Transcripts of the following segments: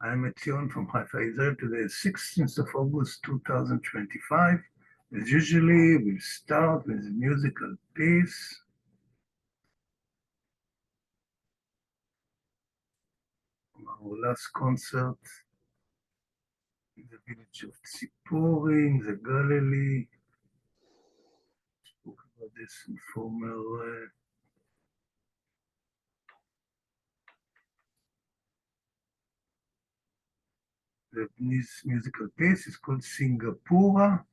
I'm Etzion from Haifa, Israel. Today is 16th of August 2025. As usually, we'll start with a musical piece. From our last concert in the village of Tzipori, in the Galilee. Spoke about this in former Lebanese musical piece is called Singapura.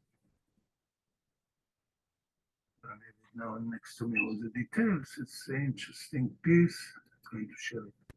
I have it now next to me all the details. It's an interesting piece. I'm going to share it.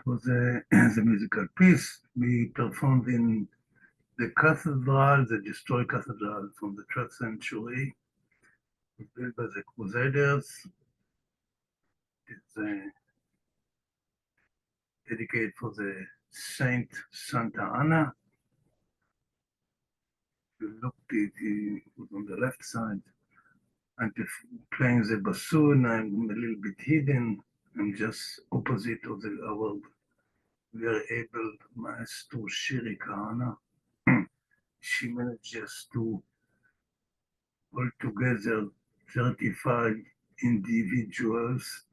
was the musical piece. We performed in the cathedral, the destroyed cathedral from the 12th century, built by the Crusaders. It's dedicated for the Saint Santa Anna. You looked, it was on the left side. I'm playing the bassoon. I'm a little bit hidden. I'm just opposite of our very able maestro Shiri Kahana. She manages to hold together 35 individuals.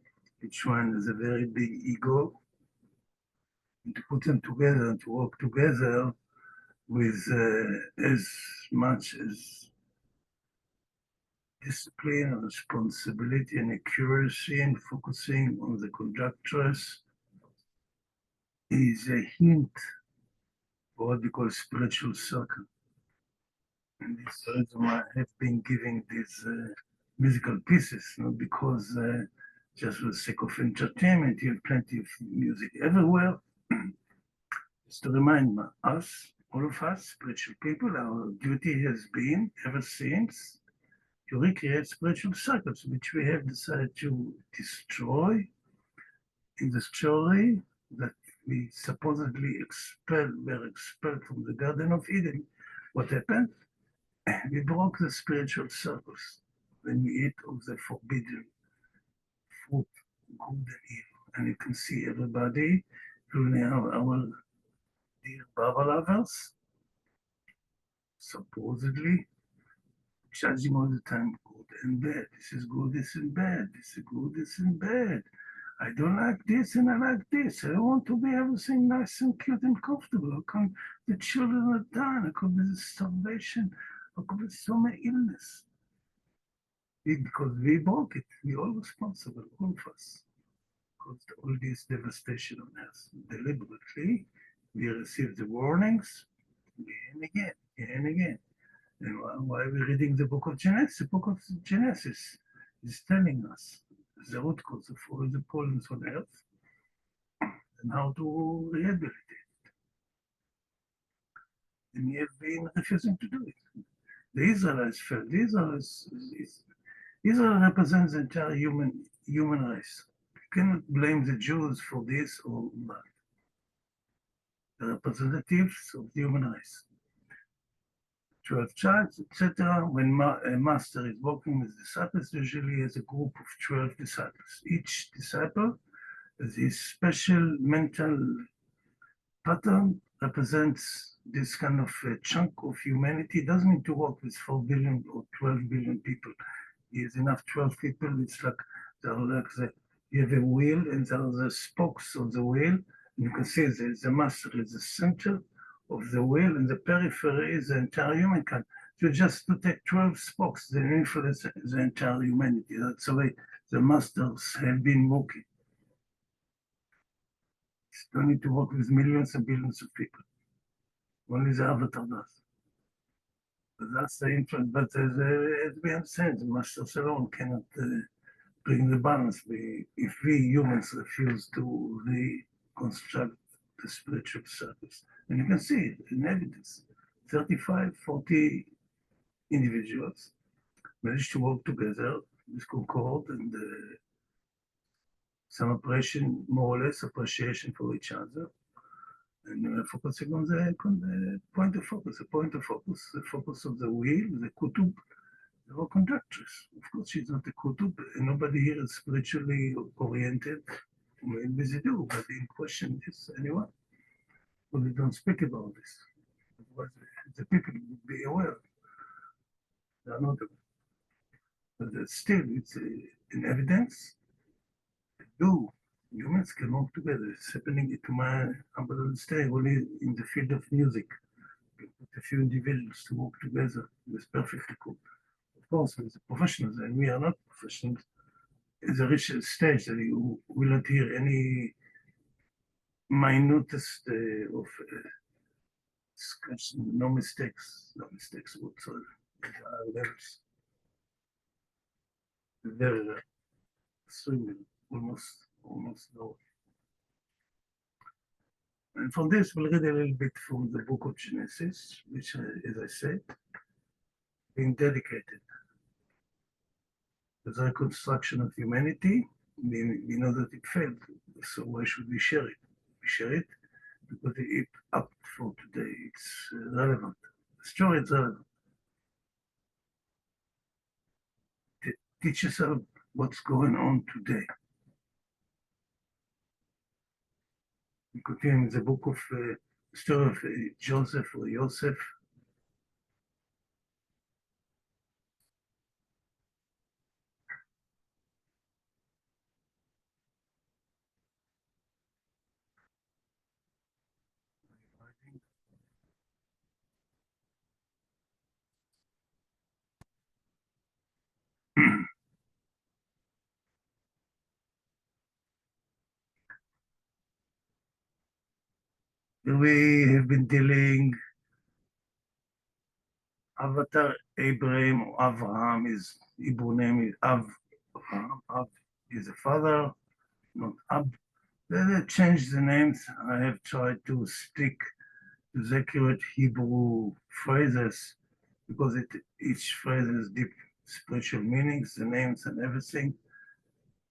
Each one has a very big ego. And to put them together and to work together with as much as discipline and responsibility and accuracy and focusing on the conductress is a hint for what we call spiritual circle. And this is the reason why I have been giving these musical pieces, not because just for the sake of entertainment. You have plenty of music everywhere. Just to remind us, all of us, spiritual people, our duty has been ever since to recreate spiritual circles, which we have decided to destroy in the story that we supposedly were expelled from the Garden of Eden. What happened? We broke the spiritual circles when we ate of the forbidden fruit, good and evil. And you can see everybody, including our dear Baba lovers, supposedly judging all the time good and bad. This is good, this is bad. This is good, this is bad. I don't like this and I like this. I want to be everything nice and cute and comfortable. How come the children are dying? How come there's starvation? How come there's so many illness? Because we broke it. We're all responsible, all of us. Because all this devastation on us, deliberately, we receive the warnings again and again, again and again. And why are we reading the book of Genesis? The book of Genesis is telling us the root cause of all the problems on earth and how to rehabilitate it. And we have been refusing to do it. The Israelites felt Israel represents the entire human race. You cannot blame the Jews for this or that. The representatives of the human race. 12 tribes, etc. When a master is working with disciples, usually has a group of 12 disciples. Each disciple has his special mental pattern, represents this kind of chunk of humanity. It doesn't need to work with 4 billion or 12 billion people. Is enough 12 people. It's like you have a wheel and there are the spokes of the wheel. You can see the master is the center of the wheel and the periphery is the entire humankind. So just to take 12 spokes, they influence the entire humanity. That's the way the masters have been working. You don't need to work with millions and billions of people. Only the avatar does. But that's the influence. But as we understand, the masters alone cannot bring the balance. If we humans refuse to reconstruct the spiritual circles, and you can see it in evidence, 35, 40 individuals managed to work together with concord and some appreciation, more or less appreciation for each other. And focusing on the point of focus, the focus of the wheel, the kutub, the conductress. Of course, she's not a kutub. Nobody here is spiritually oriented. Maybe they do, but they question this anyway. But we don't speak about this. Otherwise, the people would be aware. They are not aware. But still, it's in evidence. Do humans can work together. It's happening to my humble understanding only in the field of music. With a few individuals to work together. It's perfectly cool. Of course, with the professionals, and we are not professionals. Is a rich stage that you will not hear any minutest of discussion, no mistakes whatsoever. Levels. Very rare, extremely, almost no. And from this, we'll read a little bit from the book of Genesis, which, as I said, being dedicated to the reconstruction of humanity. We know that it failed, so why should we share it? We share it because it's up for today. It's relevant. The story is relevant. It teaches us what's going on today. We continue in the book of story of Joseph or Yosef. We have been dealing Avatar Abraham or Avraham is Hebrew name is Avraham. Av is the father, not Ab. They changed the names. I have tried to stick to the accurate Hebrew phrases because each phrase has deep spiritual meanings, the names and everything.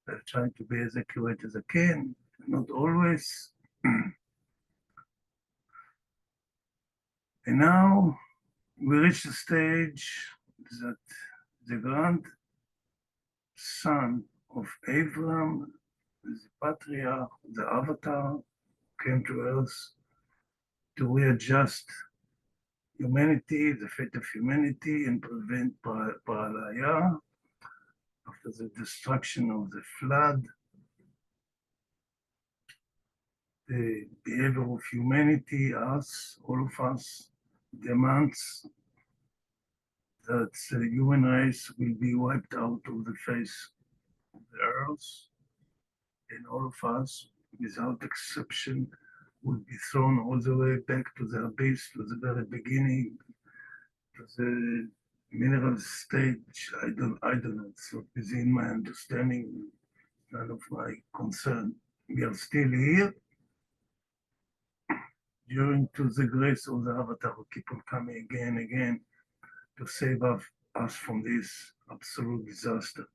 I've tried to be as accurate as I can, not always. And now we reach the stage that the grandson of Abraham, the patriarch, the avatar, came to earth to readjust humanity, the fate of humanity, and prevent paralaya after the destruction of the flood. The behavior of humanity, us, all of us, demands that the human race will be wiped out of the face of the earth, and all of us, without exception, will be thrown all the way back to the abyss, to the very beginning, to the mineral stage. I don't know. So within my understanding, none of my concern. We are still here during to the grace of the Avatar who keep on coming again and again to save us from this absolute disaster.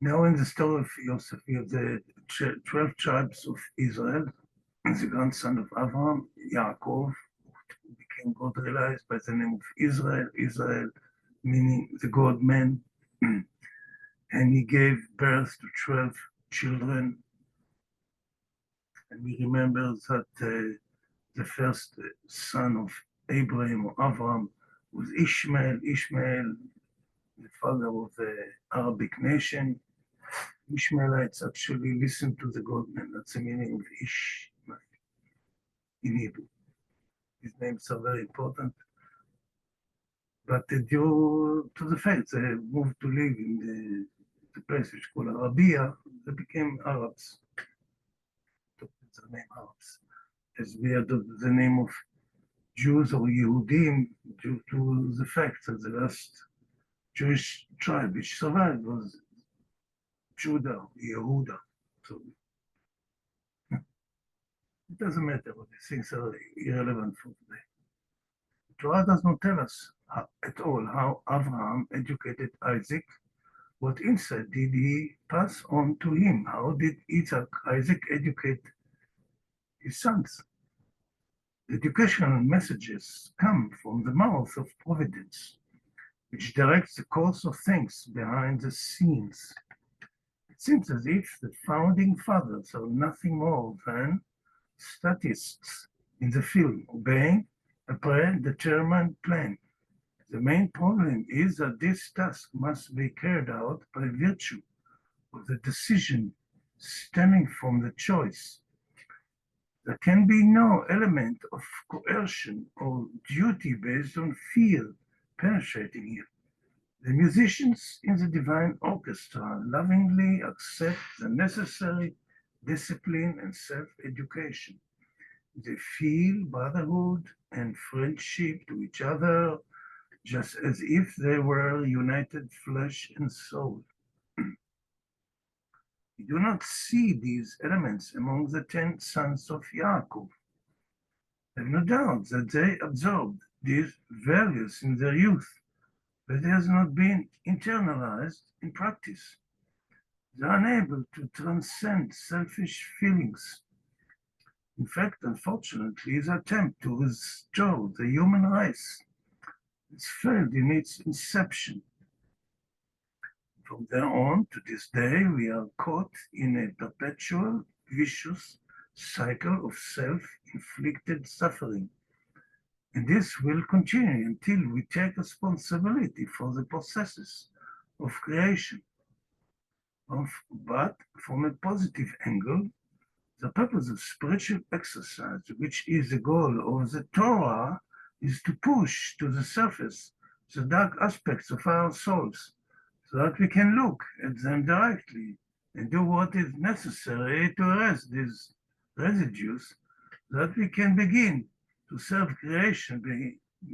Now in the story of Yosef, we have the 12 tribes of Israel, the grandson of Abraham, Yaakov, who became God realized by the name of Israel, Israel meaning the God man, and he gave birth to 12 children. And we remember that the first son of Abraham or Avram was Ishmael. Ishmael, the father of the Arabic nation. Ishmaelites actually listened to the God man. That's the meaning of Ishmael in Hebrew. These names are very important. But due to the fact they moved to live in the place which is called Arabia, they became Arabs. Took the name Arabs. As we adopted the name of Jews or Yehudim due to the fact that the last Jewish tribe which survived was Judah, Yehuda. So it doesn't matter what these things are irrelevant for today. Torah does not tell us at all how Abraham educated Isaac. What insight did he pass on to him? How did Isaac educate his sons? The educational messages come from the mouth of providence, which directs the course of things behind the scenes. It seems as if the founding fathers are nothing more than statists in the field, obeying a predetermined plan. The main problem is that this task must be carried out by virtue of the decision stemming from the choice. There can be no element of coercion or duty based on fear penetrating here. The musicians in the divine orchestra lovingly accept the necessary discipline and self-education. They feel brotherhood and friendship to each other, just as if they were united flesh and soul. We do not see these elements among the 10 sons of Yaakov. I have no doubt that they absorbed these values in their youth, but it has not been internalized in practice. They are unable to transcend selfish feelings. In fact, unfortunately, his attempt to restore the human race has failed in its inception. From then on to this day, we are caught in a perpetual, vicious cycle of self-inflicted suffering. And this will continue until we take responsibility for the processes of creation. But from a positive angle, the purpose of spiritual exercise, which is the goal of the Torah, is to push to the surface the dark aspects of our souls so that we can look at them directly and do what is necessary to arrest these residues so that we can begin to serve creation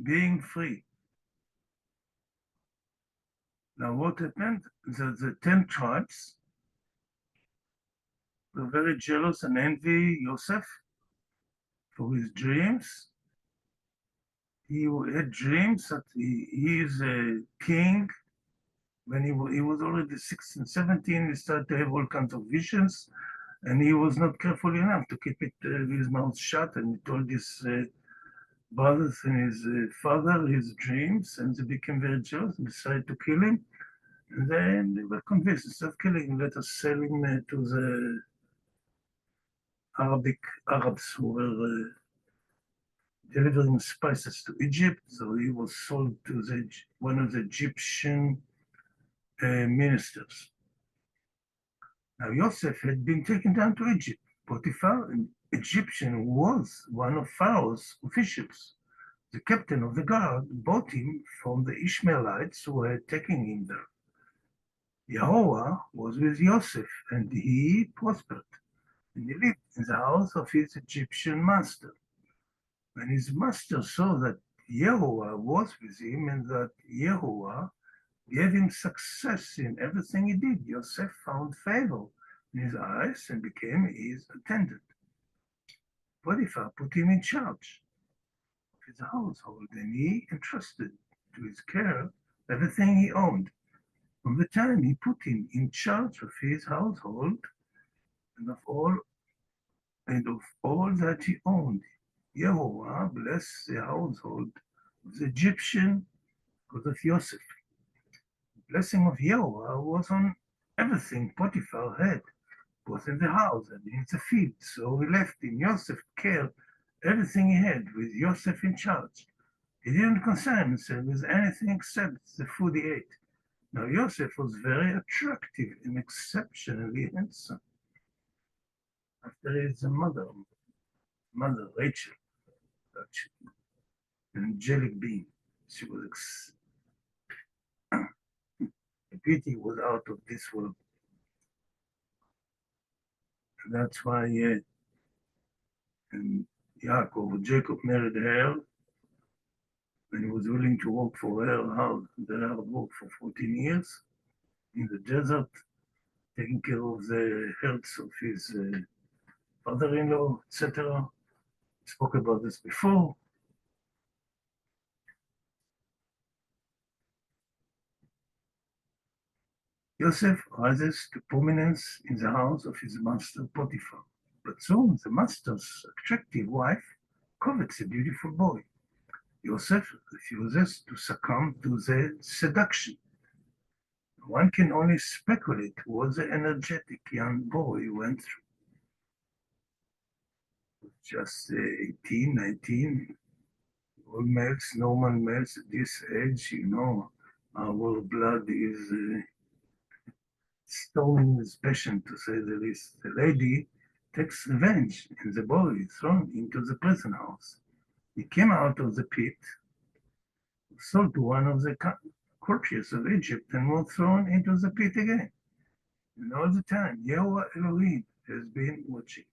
being free. Now what happened? The 10 tribes were very jealous and envy Joseph for his dreams. He had dreams that he is a king. When he was already 16, 17, he started to have all kinds of visions, and he was not careful enough to keep his mouth shut, and he told his brothers and his father his dreams, and they became very jealous and decided to kill him. And then they were convinced, instead of killing him, let us sell him to the Arabs who were delivering spices to Egypt. So he was sold to one of the Egyptian ministers. Now Joseph had been taken down to Egypt. Potiphar, an Egyptian, was one of Pharaoh's officials. The captain of the guard bought him from the Ishmaelites who were taking him there. Yahweh was with Joseph, and he prospered, and he lived in the house of his Egyptian master. When his master saw that Yahweh was with him and that Yahweh gave him success in everything he did, Joseph found favor in his eyes and became his attendant. Potiphar put him in charge of his household, and he entrusted to his care everything he owned. From the time he put him in charge of his household and of all that he owned, Yahweh blessed the household of the Egyptian because of Joseph. The blessing of Yahweh was on everything Potiphar had, both in the house and in the field. So he left in Joseph's care everything he had, with Joseph in charge. He didn't concern himself with anything except the food he ate. Now Joseph was very attractive and exceptionally handsome. After his mother Rachel, an angelic being, she was the beauty was out of this world. And that's why Jacob married her, and he was willing to work for her hard work for 14 years in the desert, taking care of the herds of his father-in-law, etc. Spoke about this before. Joseph rises to prominence in the house of his master Potiphar, but soon the master's attractive wife covets a beautiful boy. Joseph refuses to succumb to the seduction. One can only speculate what the energetic young boy went through. Just 18, 19, all males, normal males at this age, our blood is storming with passion, to say the least. The lady takes revenge, and the boy is thrown into the prison house. He came out of the pit, sold to one of the courtiers of Egypt, and was thrown into the pit again. And all the time, Yahweh Elohim has been watching.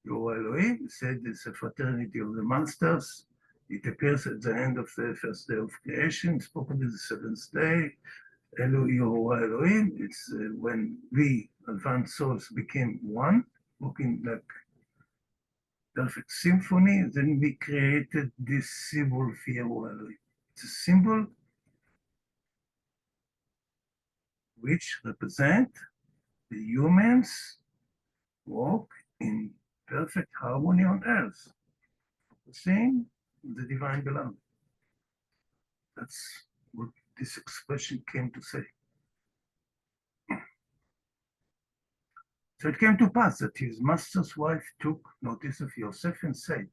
Yahweh Elohim said it's a fraternity of the monsters. It appears at the end of the first day of creation, spoken to the seventh day. Elohim, it's when we advanced souls became one, working like perfect symphony, then we created this symbol for Elohim. It's a symbol which represent the humans walk in perfect harmony on earth, seeing the divine beloved. That's what this expression came to say. So it came to pass that his master's wife took notice of Yosef and said,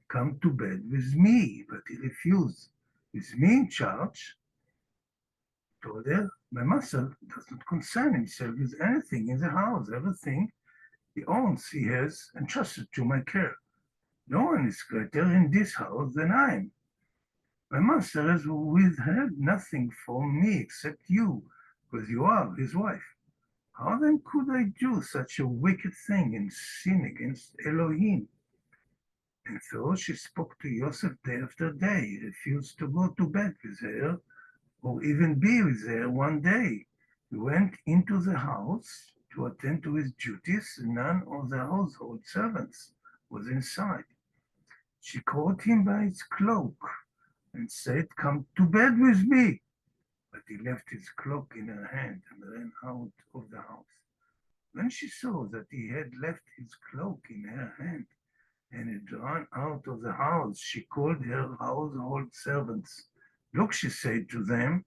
"Come to bed with me." But he refused. With me in charge, told her, "My master does not concern himself with anything in the house. Everything he owns, he has entrusted to my care. No one is greater in this house than I am. My master has withheld nothing from me except you, because you are his wife. How then could I do such a wicked thing and sin against Elohim?" And so she spoke to Yosef day after day. He refused to go to bed with her or even be with her one day. He went into the house to attend to his duties, and none of the household servants was inside. She caught him by his cloak and said, "Come to bed with me." But he left his cloak in her hand and ran out of the house. When she saw that he had left his cloak in her hand and had run out of the house, she called her household servants. "Look," she said to them,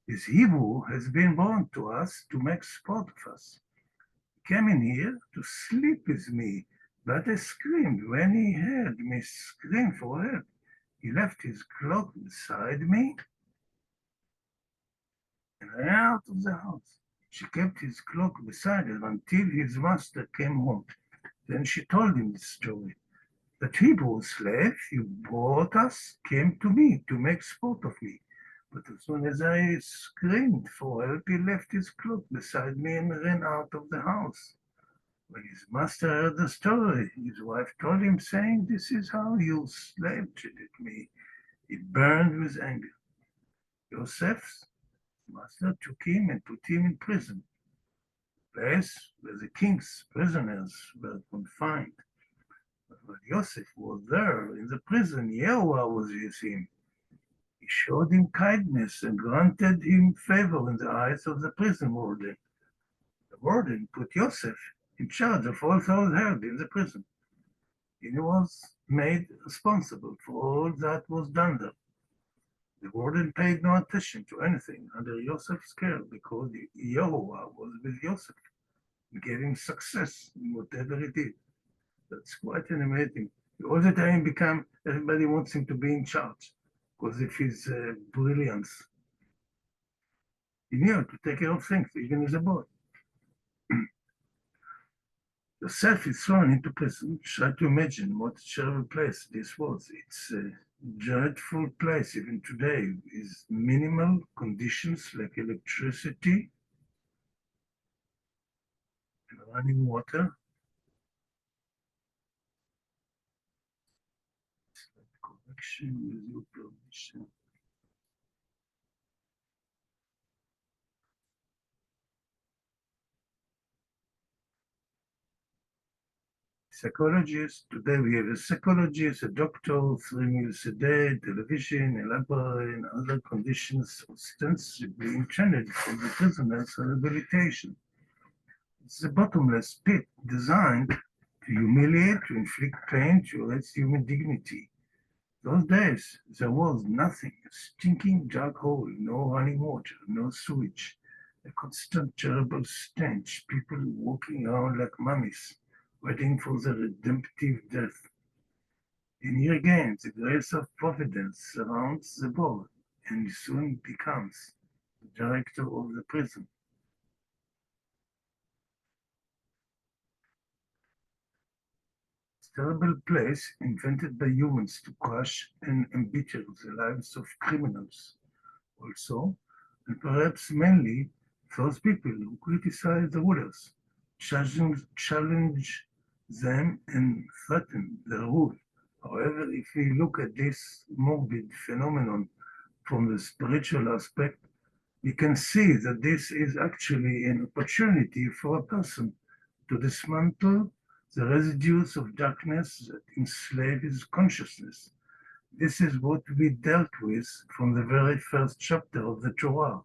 "this Hebrew has been born to us to make sport of us. He came in here to sleep with me, but I screamed when he heard me scream for help. He left his cloak beside me and ran out of the house. She kept his cloak beside her until his master came home. Then she told him the story. The Hebrew slave you brought us came to me to make sport of me. But as soon as I screamed for help, he left his cloak beside me and ran out of the house. When his master heard the story, his wife told him, saying, 'This is how your slave treated me.' He burned with anger. Joseph's master took him and put him in prison, the place where the king's prisoners were confined. But when Joseph was there in the prison, Yehovah was with him. He showed him kindness and granted him favor in the eyes of the prison warden. The warden put Joseph in charge of all those held in the prison. He was made responsible for all that was done there. The warden paid no attention to anything under Joseph's care because Yehovah was with Joseph and gave him success in whatever he did. That's quite an amazing. All the time everybody wants him to be in charge because of his brilliance. He knew to take care of things, even as a boy. Yourself is thrown into prison. Try to imagine what a terrible place this was. It's a dreadful place even today, with minimal conditions like electricity and running water. Connection with your permission. Psychologists, today we have a psychologist, a doctor, 3 meals a day, television, a library, and other conditions ostensibly intended for the prisoner's rehabilitation. It's a bottomless pit designed to humiliate, to inflict pain, to erase human dignity. Those days, there was nothing, a stinking dark hole, no running water, no sewage, a constant terrible stench, people walking around like mummies, waiting for the redemptive death. And here again, the grace of providence surrounds the board, and he soon becomes the director of the prison. This terrible place invented by humans to crush and embitter the lives of criminals. Also, and perhaps mainly, those people who criticize the rulers, challenge them and threaten their rule. However, if we look at this morbid phenomenon from the spiritual aspect, you can see that this is actually an opportunity for a person to dismantle the residues of darkness that enslave his consciousness. This is what we dealt with from the very first chapter of the Torah.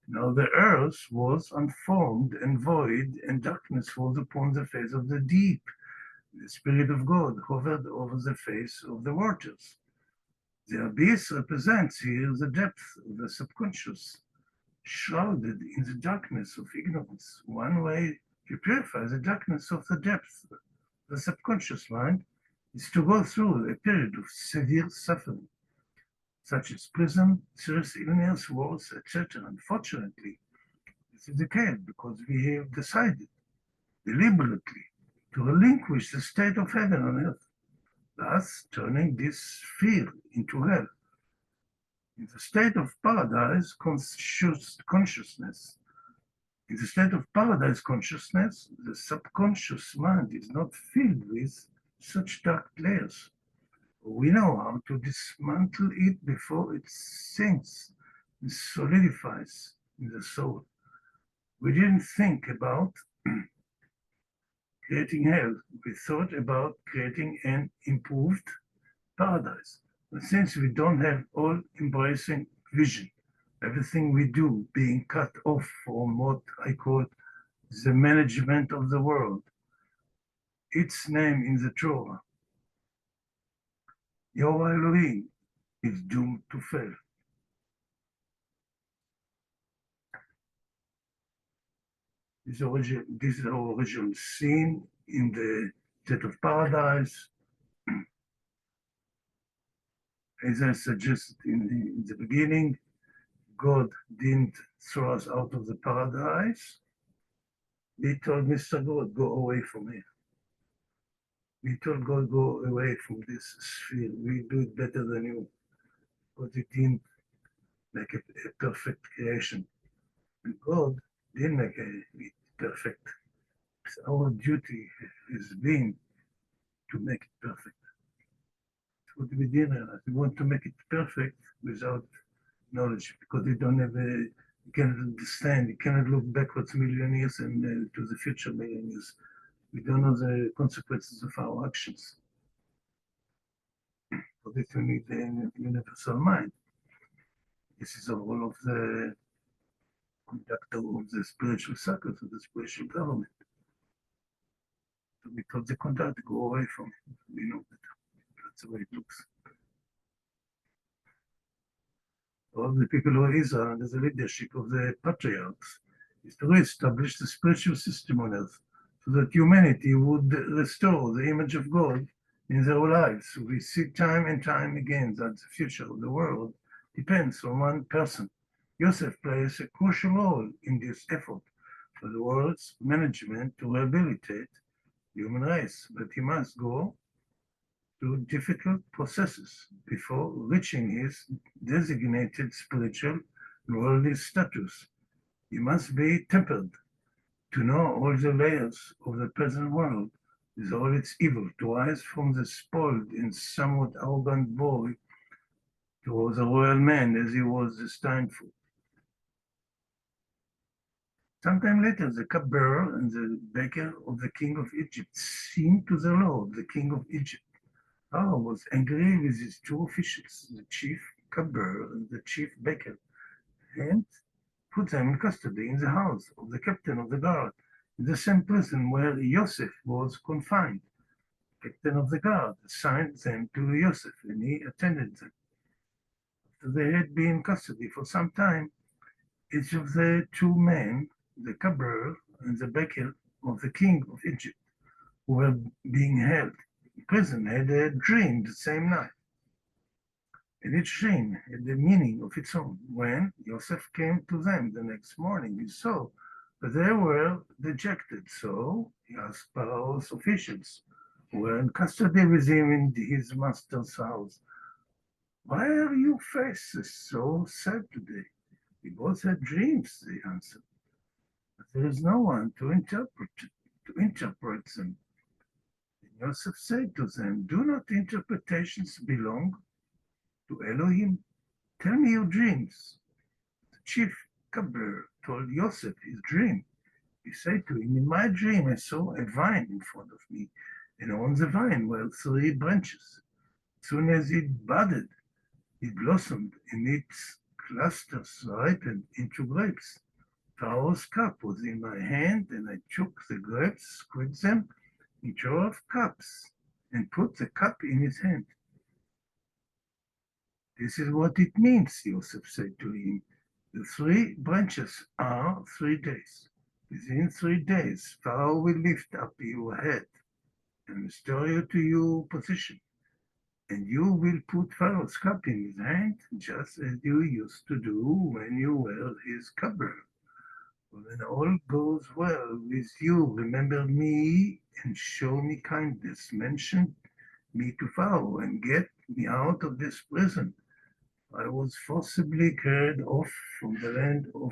Now the earth was unformed and void, and darkness was upon the face of the deep. The Spirit of God hovered over the face of the waters. The abyss represents here the depth of the subconscious, shrouded in the darkness of ignorance. One way to purify the darkness of the depth, the subconscious mind, is to go through a period of severe suffering, such as prison, serious illness, wars, etc. Unfortunately, this is the case because we have decided deliberately to relinquish the state of heaven on earth, thus turning this sphere into hell. In the state of paradise consciousness, in the state of paradise consciousness, the subconscious mind is not filled with such dark layers. We know how to dismantle it before it sinks and solidifies in the soul. We didn't think about creating hell. We thought about creating an improved paradise. But since we don't have all-embracing vision, everything we do being cut off from what I call the management of the world, its name in the Torah, Yahweh Elohim, is doomed to fail. This is our original scene in the state of paradise. As I suggested in the beginning, God didn't throw us out of the paradise. He told Mr. God, go away from here. We told God, go away from this sphere. We do it better than you. Because he didn't make a perfect creation. And God didn't make it perfect. Our duty has been to make it perfect. What we did, we want to make it perfect without knowledge, because we don't have you cannot understand, you cannot look backwards million years and to the future million years. We don't know the consequences of our actions. For this we need the universal mind. This is the role of the conductor of the spiritual circles, of the spiritual government. So we told the conductor, go away from it. We know that. That's the way it looks. All the people of Israel, under the leadership of the patriarchs, is to re-establish the spiritual system on earth, so that humanity would restore the image of God in their lives. So we see time and time again that the future of the world depends on one person. Yosef plays a crucial role in this effort for the world's management to rehabilitate the human race, but he must go through difficult processes before reaching his designated spiritual and worldly status. He must be tempered to know all the layers of the present world with all its evil, to rise from the spoiled and somewhat arrogant boy to the royal man as he was destined for. Sometime later, the cupbearer and the baker of the king of Egypt seemed to the Lord, the king of Egypt. Pharaoh was angry with his two officials, the chief cupbearer and the chief baker, and put them in custody in the house of the captain of the guard, in the same prison where Yosef was confined. The captain of the guard assigned them to Yosef, and he attended them. After they had been in custody for some time, each of the two men, the cupbearer and the baker of the king of Egypt, who were being held in prison, had a dream the same night. And each dream had a meaning of its own. When Yosef came to them the next morning, he saw that they were dejected. So he asked Pharaoh's officials, who were in custody with him in his master's house, "Why are your faces so sad today?" "We both had dreams," they answered, "but there is no one to interpret them." And Yosef said to them, "Do not interpretations belong to Elohim? Tell me your dreams." The chief cupbearer told Yosef his dream. He said to him, in my dream I saw a vine in front of me, and on the vine were 3 branches. As soon as it budded, it blossomed, and its clusters ripened into grapes. Pharaoh's cup was in my hand, and I took the grapes, squeezed them into of cups, and put the cup in his hand. This is what it means, Joseph said to him. The 3 branches are 3 days. Within 3 days, Pharaoh will lift up your head and restore you to your position. And you will put Pharaoh's cup in his hand, just as you used to do when you were his cupbearer. When all goes well with you, remember me and show me kindness. Mention me to Pharaoh and get me out of this prison. I was forcibly carried off from the land of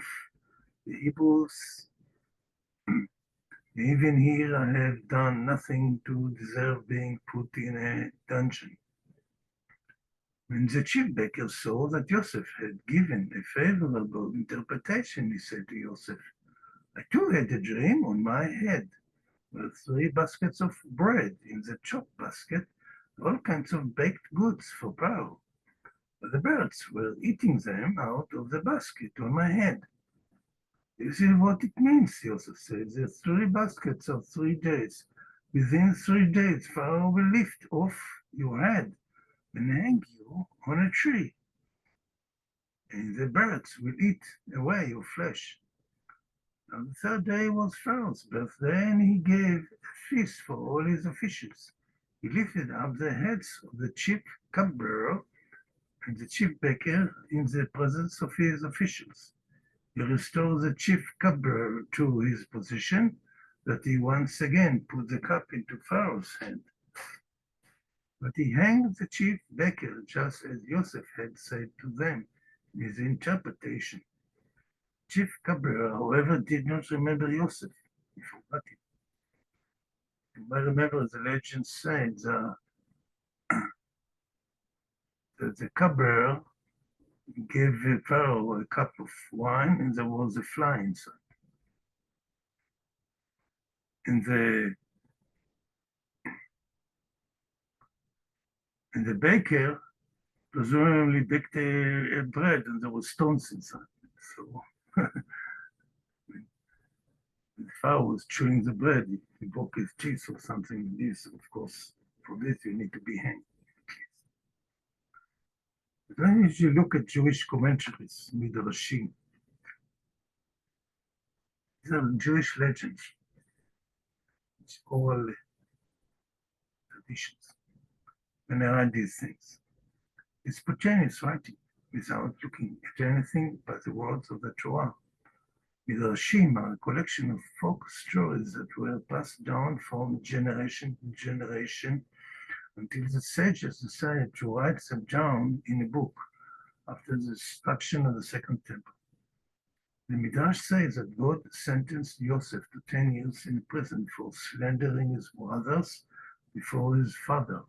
the Hebrews. Even here I have done nothing to deserve being put in a dungeon. When the chief baker saw that Joseph had given a favorable interpretation, he said to Joseph, I too had a dream. On my head were 3 baskets of bread, in the top basket all kinds of baked goods for Pharaoh. But the birds were eating them out of the basket on my head. This is what it means, Joseph said. The 3 baskets of 3 days. Within 3 days, Pharaoh will lift off your head and hang you on a tree, and the birds will eat away your flesh. Now the 3rd day was Pharaoh's birthday, and he gave a feast for all his officials. He lifted up the heads of the chief cupbearer and the chief baker in the presence of his officials. He restored the chief cupbearer to his position, that he once again put the cup into Pharaoh's hand. But he hanged the chief baker, just as Joseph had said to them in his interpretation. Chief cupbearer, however, did not remember Joseph. He forgot him. You might remember the legends say that the cupbearer gave Pharaoh a cup of wine, and there was a fly inside. And the baker presumably baked a bread, and there was stones inside. So the Pharaoh was chewing the bread. He broke his teeth or something. This, of course, for this you need to be hanged. Then if you look at Jewish commentaries, Midrashim, these are Jewish legends, it's oral traditions. When I read these things, it's spontaneous writing without looking at anything but the words of the Torah. Midrashim are a collection of folk stories that were passed down from generation to generation until the sages decided to write them down in a book after the destruction of the Second Temple. The Midrash says that God sentenced Joseph to 10 years in prison for slandering his brothers before his father,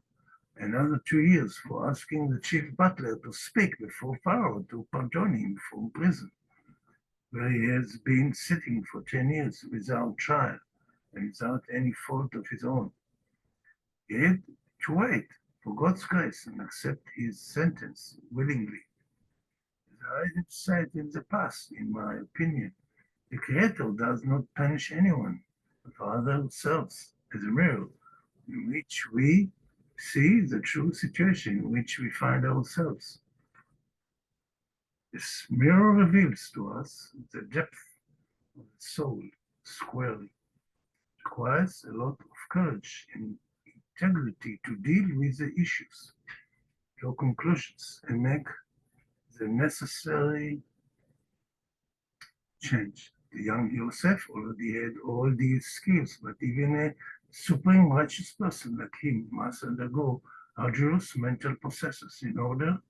another 2 years for asking the chief butler to speak before Pharaoh to pardon him from prison, where he has been sitting for 10 years without trial and without any fault of his own. He had to wait for God's grace and accept his sentence willingly. As I have said in the past, in my opinion, the Creator does not punish anyone, but rather serves as a mirror in which we see the true situation in which we find ourselves. This mirror reveals to us the depth of the soul squarely. It requires a lot of courage and integrity to deal with the issues, draw conclusions, and make the necessary change. The young Yosef already had all these skills, but even a supreme righteous person like him must undergo arduous mental processes in order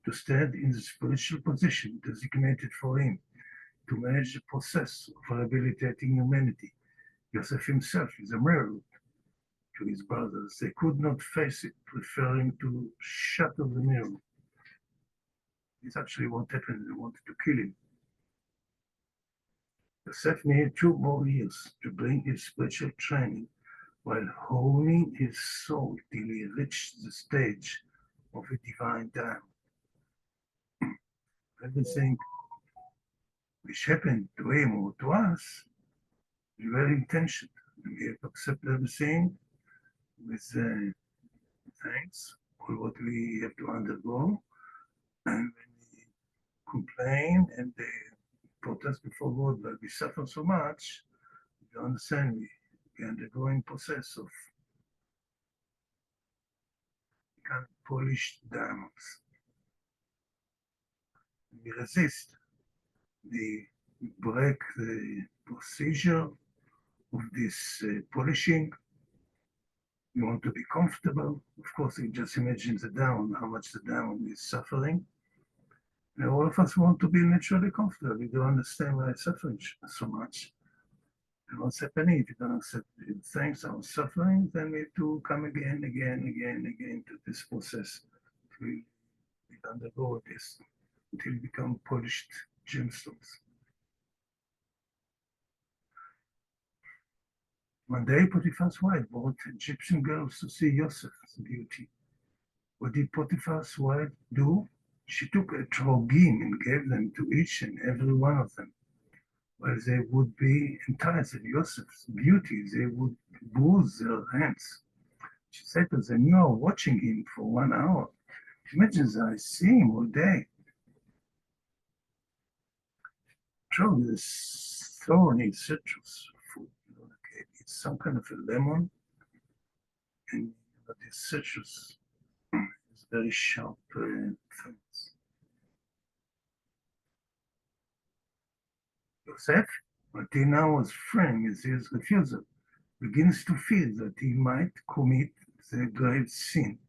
to stand in the spiritual position designated for him, to manage the process of rehabilitating humanity. Yosef himself is a mirror to his brothers. They could not face it, preferring to shatter the mirror. It's actually what happened. They wanted to kill him. Yosef needed 2 more years to bring his spiritual training while honing his soul till he reached the stage of a divine diamond. Everything which happened to him or to us is well intentioned. We have to accept everything with thanks for what we have to undergo. And when we complain and protest before God, but we suffer so much, you understand, we undergo a process of kind of polished diamonds. We resist. We break the procedure of this polishing. We want to be comfortable. Of course, you just imagine the diamond, how much the diamond is suffering. And all of us want to be naturally comfortable. We don't understand why it's suffering so much. And what's happening? If you don't accept things are suffering, then we have to come again to this process. We undergo this until we become polished gemstones. One day, Potiphar's wife brought Egyptian girls to see Joseph's beauty. What did Potiphar's wife do? She took a trogim and gave them to each and every one of them. While they would be enticed at Joseph's beauty, they would bruise their hands. She said to them, "You are watching him for 1 hour. Imagine I see him all day." Trog is thorny citrus fruit. It's some kind of a lemon, and this citrus is very sharp things. Joseph, until now was framed with his refusal, begins to fear that he might commit the grave sin.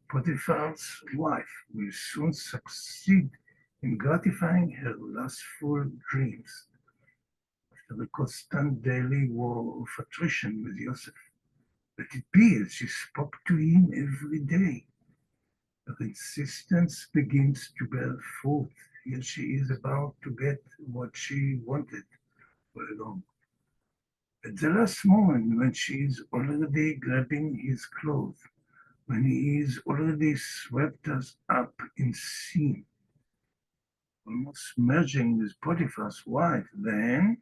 Potiphar's wife will soon succeed in gratifying her lustful dreams. After the constant daily war of attrition with Joseph, but it appears she spoke to him every day. Her insistence begins to bear fruit. Here she is about to get what she wanted all along. At the last moment, when she is already grabbing his clothes, when he is already swept us up in sin, almost merging with Potiphar's wife, then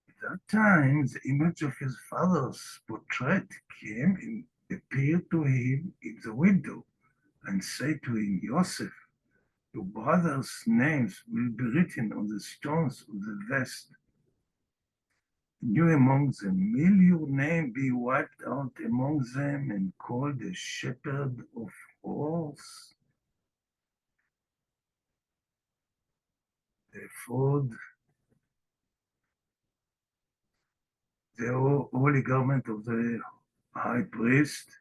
at that time the image of his father's portrait came and appeared to him in the window and said to him, "Joseph, your brothers' names will be written on the stones of the west. You among them, will your name be wiped out among them and called the shepherd of horse?" The food, the holy garment of the high priest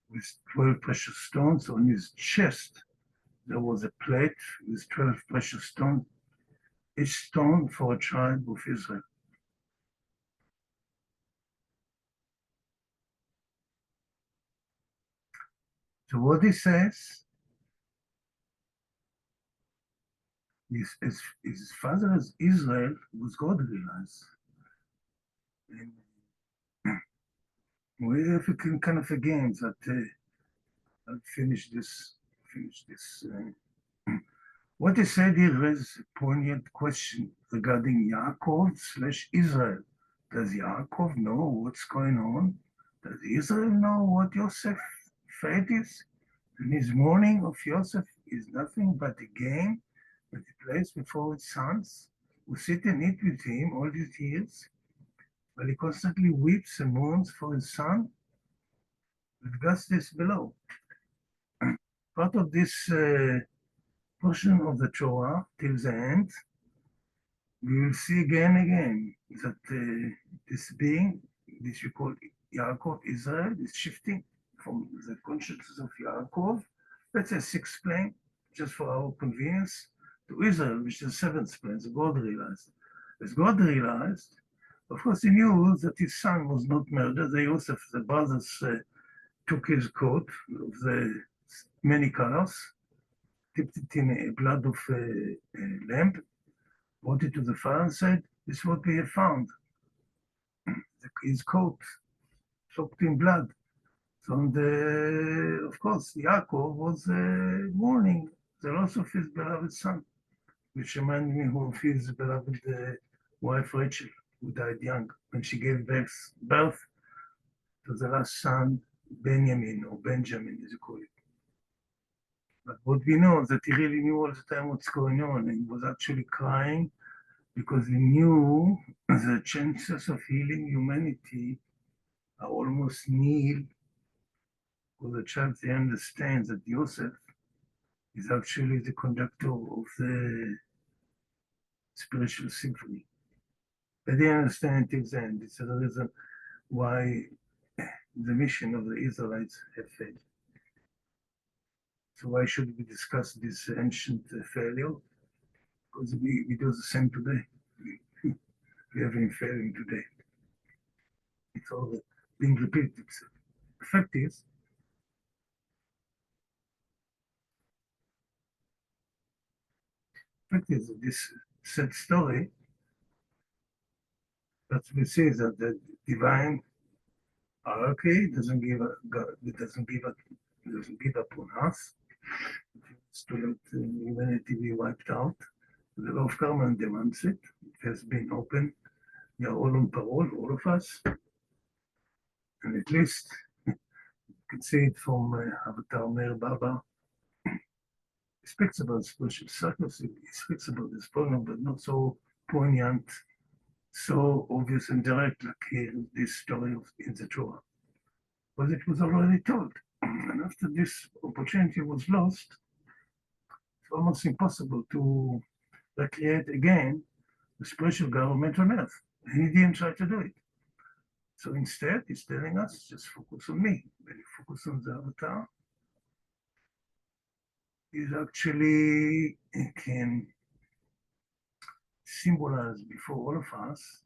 with 12 precious stones on his chest. There was a plate with 12 precious stones, each stone for a tribe of Israel. So what he says, his father as Israel was God realized. And we have a kind of a game that I'll finish this. What he said here raises a poignant question regarding Yaakov/Israel. Does Yaakov know what's going on? Does Israel know what Joseph's fate is? And his mourning of Joseph is nothing but a game that he plays before his sons, who sit and eat with him all these years, while he constantly weeps and mourns for his son. We've discuss this below. Part of this portion of the Torah till the end, we will see again and again that this being, this we call Yaakov, Israel, is shifting from the consciousness of Yaakov, let's just explain, just for our convenience, to Israel, which is the seventh plane, as God realized. As God realized, of course, he knew that his son was not murdered. Joseph, the brothers, took his coat of the many colors, dipped it in blood of a lamb, brought it to the father and said, This is what we have found. His coat soaked in blood. So, of course, Yaakov was mourning the loss of his beloved son, which reminded me of his beloved wife Rachel, who died young when she gave birth to the last son, Benjamin, or Benjamin, as you call it. But what we know is that he really knew all the time what's going on, and he was actually crying because he knew the chances of healing humanity are almost nil, because the child understands that Yosef is actually the conductor of the spiritual symphony. They didn't understand until then. This is the reason why the mission of the Israelites have failed. So why should we discuss this ancient failure? Because we do the same today. We have been failing today. It's all being repeated itself. The fact is that this sad story that we see that the divine hierarchy doesn't give up on us. It's to let humanity be wiped out. The law of karma demands it. It has been open. We are all on parole, all of us. And at least you can see it from Avatar Meherabad. He speaks about spiritual circles. He speaks about this problem, but not so poignant, so obvious and direct, like here this story in the Torah. But it was already told. And after this opportunity was lost, it's almost impossible to recreate again the spiritual government on earth. And he didn't try to do it. So instead, he's telling us, just focus on me. When you focus on the avatar, it actually can symbolize before all of us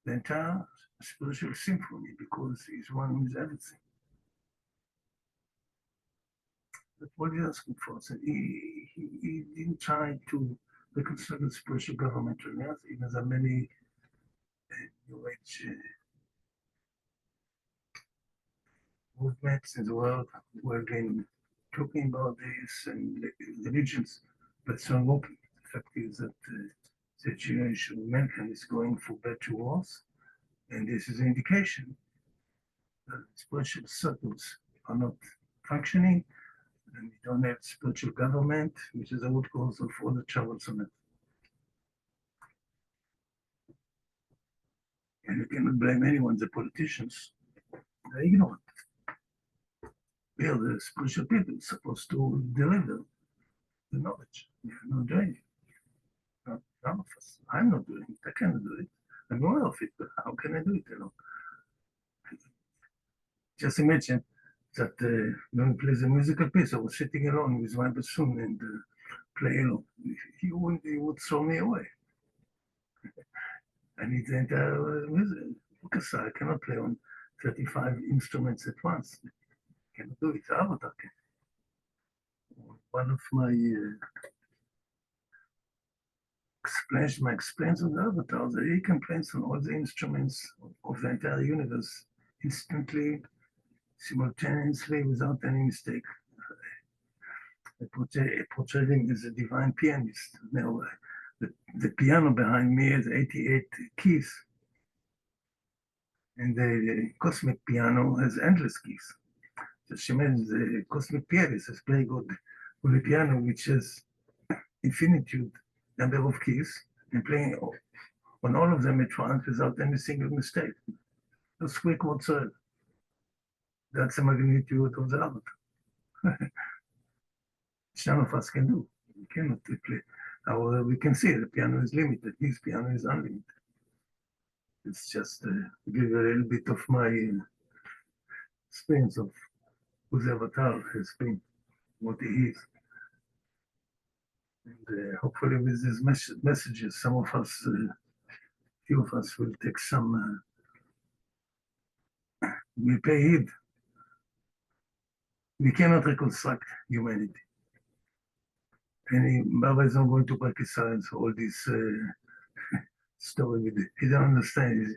the entire spiritual symphony, because he's one with everything. That's what he's asking for. So he didn't try to reconstruct the spiritual government on earth, even there are many New Age movements in the world who have been talking about this, and religions, but it's not working. The fact is that the generation of mankind is going for better wars, and this is an indication that spiritual circles are not functioning, and we don't have spiritual government, which is the root cause of all the troubles on earth. And you cannot blame anyone, the politicians. They're ignorant. We are the spiritual people supposed to deliver the knowledge. We are not doing it. None of us. I'm not doing it. I cannot do it. I'm aware of it, but how can I do it alone? Just imagine that when we play the musical piece, I was sitting alone with my bassoon and play alone. He would throw me away. I need the entire music orchestra. I cannot play on 35 instruments at once. I cannot do it. Avatar can. One of my explains on the avatar that he can play on all the instruments of the entire universe instantly, simultaneously, without any mistake. Portraying as a divine pianist. Now, the piano behind me has 88 keys, and the cosmic piano has endless keys. Just imagine the cosmic pianist is playing on the piano, which has infinitude number of keys, and playing on all of them at once without any single mistake. No squeak whatsoever. That's the magnitude of the avatar. None of us can do. We cannot play. However, we can see the piano is limited. His piano is unlimited. It's just give a little bit of my experience of who the avatar has been, what he is. And hopefully with these messages, some of us, few of us will take some, we pay heed. We cannot reconstruct humanity. And Baba is not going to break his silence for all these story with it. He don't understand.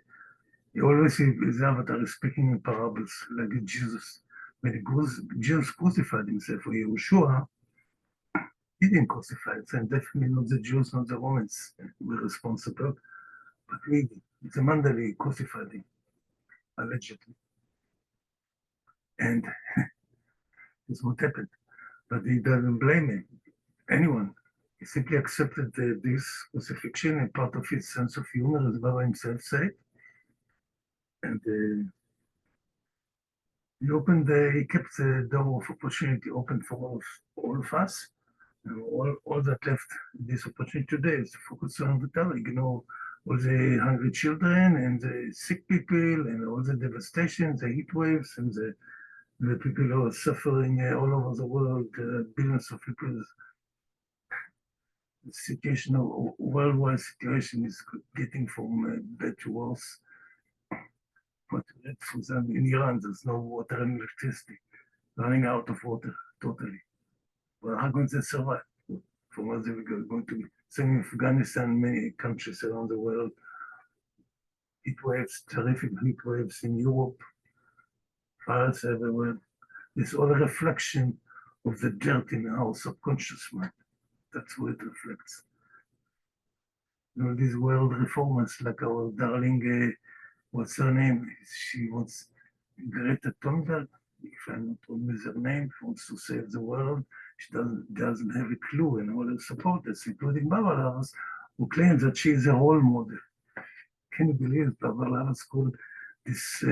He always his avatar is speaking in parables, like Jesus. When Jesus crucified himself, or Yeshua, he didn't crucify himself, and definitely not the Jews, not the Romans were responsible, but we did. The Mandali crucified him, allegedly. And this is what happened. But he doesn't blame anyone. He simply accepted this crucifixion and part of his sense of humor, as Baba himself said. And he kept the door of opportunity open for all of us. And all that left this opportunity today is to focus on the Tariq, all the hungry children and the sick people and all the devastation, the heat waves and the people who are suffering all over the world, billions of people. The situation, worldwide situation is getting from bad to worse. But for example, in Iran, there's no water and electricity, running out of water totally. Well, how going to survive? From where they were going to be? Same in Afghanistan, many countries around the world. Heat waves, terrific heat waves in Europe, fires everywhere. It's all a reflection of the dirt in our subconscious mind. That's what it reflects. These world reformers, like our darling, what's her name? She wants Greta Thunberg, if I'm not wrong with her name, wants to save the world. She doesn't have a clue, and all her supporters, including Baba Lavas, who claims that she is a role model. Can you believe Baba Lavas called this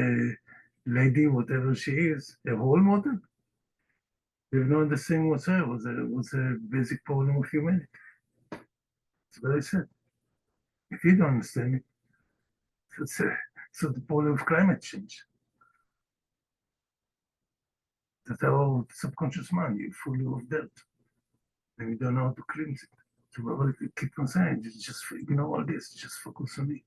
lady, whatever she is, a role model? We have no understanding what's her, was a basic problem of humanity. It's very sad. If you don't understand it, so the problem of climate change. That our subconscious mind is full of dirt, and we don't know how to cleanse it. So what we keep on saying, just ignore all this, just focus on me.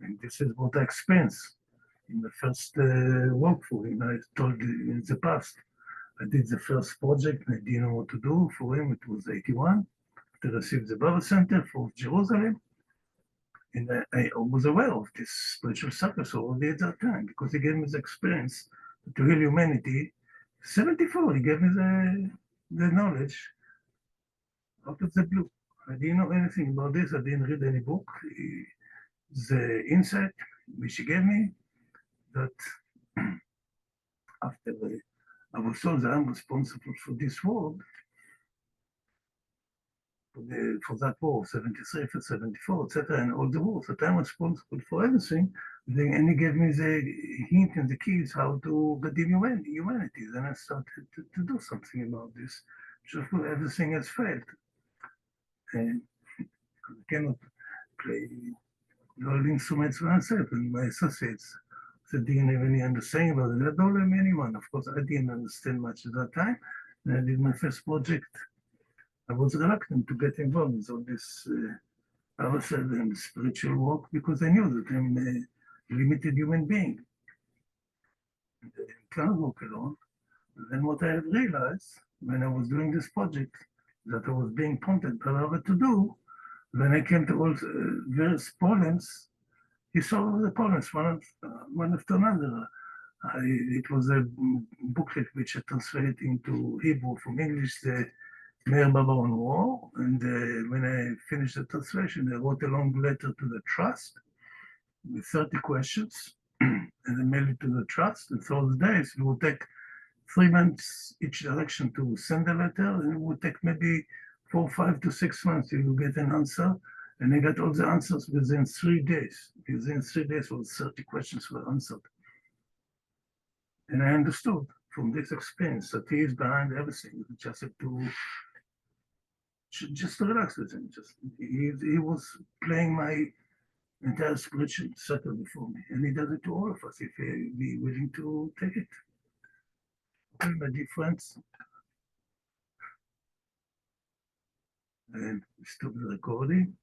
And this is what I experienced in the first walkthrough. And I told you in the past, I did the first project, and I didn't know what to do for him. It was 81 to receive the Baba Center for Jerusalem. And I was aware of this spiritual circus already at that time because he gave me the experience to heal humanity. 74, he gave me the knowledge out of the blue. I didn't know anything about this. I didn't read any book. The insight which he gave me that after I was told that I'm responsible for this world, for that war, 73, for 74, etc., and all the wars, that I'm responsible for everything. And he gave me the hint and the keys how to redeem humanity. Then I started to do something about this. Just everything has failed. And I cannot play all instruments myself, and my associates didn't have any understanding about it. I don't blame anyone. Of course, I didn't understand much at that time. And I did my first project. I was reluctant to get involved with all this outside and spiritual work because I knew that I'm a limited human being. And I can't walk alone. And then what I had realized when I was doing this project that I was being prompted by what to do, when I came to all various problems, he solved the problems one after another. It was a booklet which I translated into Hebrew from English, the Meherabad on war. And when I finished the translation, I wrote a long letter to the trust with 30 questions, and I mailed it to the trust. And so the days, it would take 3 months each direction to send a letter, and it would take maybe 4, 5 to 6 months till you get an answer. And I got all the answers within 3 days. Within 3 days, all 30 questions were answered. And I understood from this experience that he is behind everything. We just have to relax with him. He was playing my entire spiritual circle before me, and he does it to all of us if he be willing to take it. Okay, my dear friends, and we stop the recording.